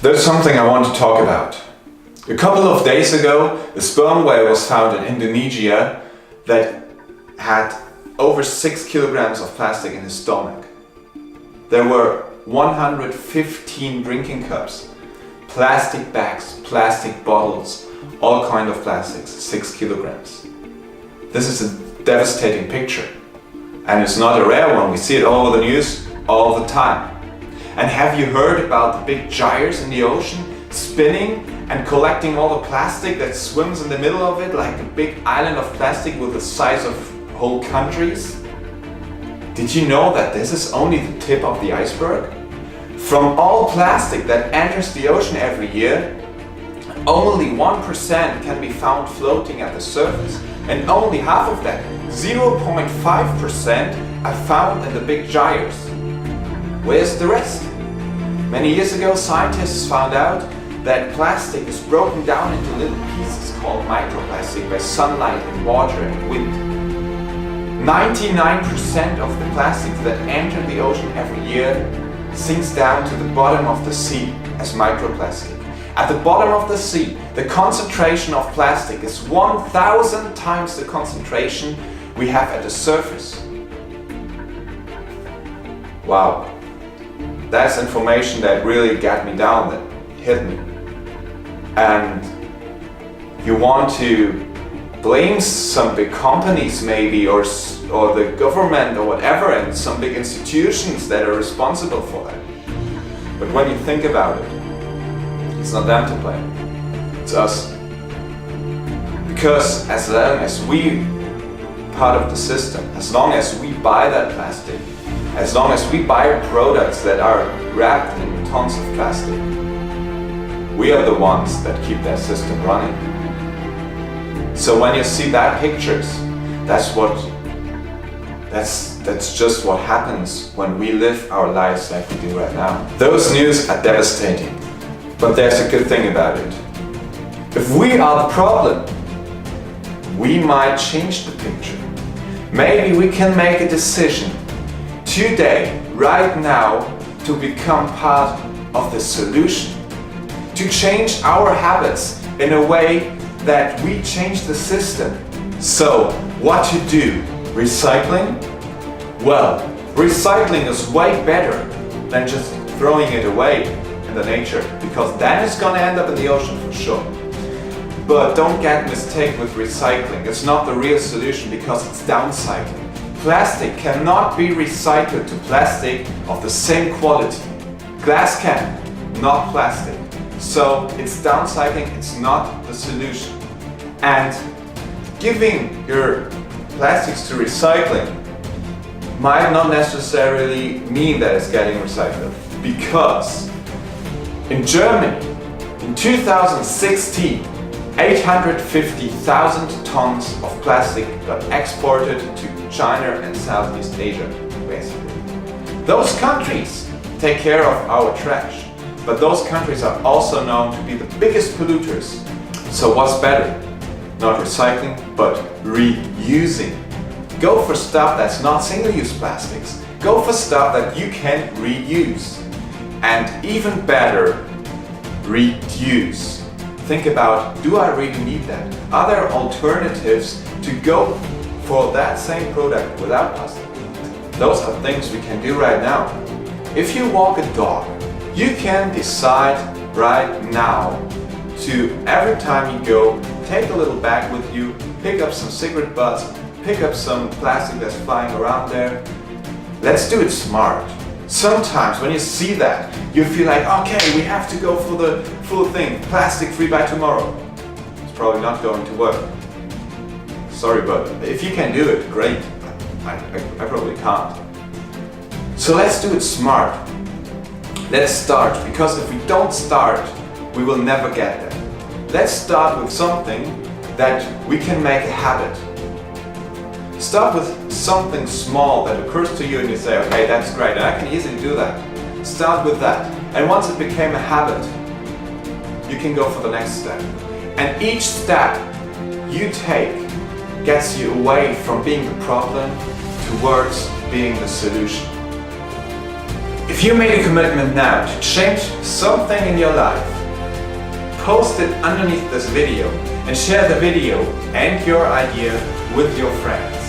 There's something I want to talk about. A couple of days ago, a sperm whale was found in Indonesia that had over 6 kilograms of plastic in his stomach. There were 115 drinking cups, plastic bags, plastic bottles, all kind of plastics, 6 kilograms. This is a devastating picture. And it's not a rare one, we see it all over the news all the time. And have you heard about the big gyres in the ocean spinning and collecting all the plastic that swims in the middle of it, like a big island of plastic with the size of whole countries? Did you know that this is only the tip of the iceberg? From all plastic that enters the ocean every year, only 1% can be found floating at the surface, and only half of that, 0.5%, are found in the big gyres. Where's the rest? Many years ago, scientists found out that plastic is broken down into little pieces called microplastic by sunlight and water and wind. 99% of the plastics that enter the ocean every year sinks down to the bottom of the sea as microplastic. At the bottom of the sea, the concentration of plastic is 1,000 times the concentration we have at the surface. Wow, that's information that really got me down, that hit me. And you want to blame some big companies maybe, or the government or whatever, and some big institutions that are responsible for that. But when you think about it, it's not them to blame, it's us. Because as long as we part of the system, as long as we buy that plastic, as long as we buy products that are wrapped in tons of plastic, we are the ones that keep that system running. So when you see that pictures, that's just what happens when we live our lives like we do right now. Those news are devastating, but there's a good thing about it. If we are the problem, we might change the picture. Maybe we can make a decision today, right now, to become part of the solution. To change our habits in a way that we change the system. So, what to do? Recycling? Well, recycling is way better than just throwing it away in the nature, because then it's gonna end up in the ocean for sure. But don't get mistaken with recycling. It's not the real solution because it's downcycling. Plastic cannot be recycled to plastic of the same quality. Glass can, not plastic. So it's downcycling, it's not the solution. And giving your plastics to recycling might not necessarily mean that it's getting recycled. Because in Germany, in 2016, 850,000 tons of plastic got exported to China and Southeast Asia, basically. Those countries take care of our trash, but those countries are also known to be the biggest polluters. So what's better? Not recycling, but reusing. Go for stuff that's not single-use plastics. Go for stuff that you can reuse. And even better, reduce. Think about, do I really need that? Are there alternatives to go for that same product without plastic? Those are things we can do right now. If you walk a dog, you can decide right now to, every time you go, take a little bag with you, pick up some cigarette butts, pick up some plastic that's flying around there. Let's do it smart. Sometimes when you see that, you feel like, okay, we have to go for the full thing, plastic free by tomorrow. It's probably not going to work. Sorry, but if you can do it, great. I probably can't. So let's do it smart. Let's start, because if we don't start, we will never get there. Let's start with something that we can make a habit. Start with something small that occurs to you and you say, okay, that's great, and I can easily do that. Start with that. And once it became a habit, you can go for the next step. And each step you take gets you away from being the problem towards being the solution. If you made a commitment now to change something in your life, post it underneath this video and share the video and your idea with your friends.